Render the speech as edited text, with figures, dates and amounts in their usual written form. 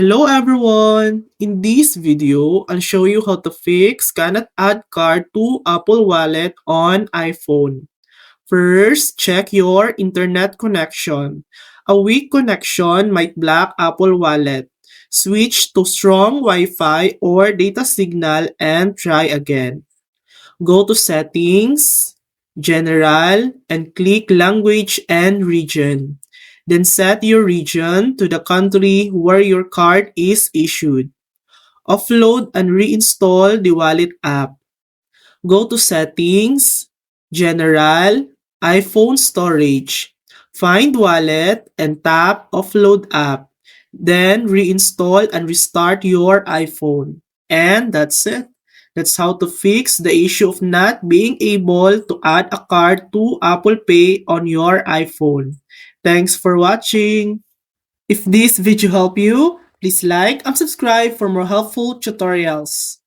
Hello everyone! In this video, I'll show you how to fix cannot add card to Apple Wallet on iPhone. First, check your internet connection. A weak connection might block Apple Wallet. Switch to strong Wi-Fi or data signal and try again. Go to Settings, General, and click Language and Region. Then set your region to the country where your card is issued. Offload and reinstall the wallet app. Go to Settings, General, iPhone Storage. Find Wallet and tap Offload app. Then reinstall and restart your iPhone. And that's it. That's how to fix the issue of not being able to add a card to Apple Pay on your iPhone. Thanks for watching. If this video helped you, please like and subscribe for more helpful tutorials.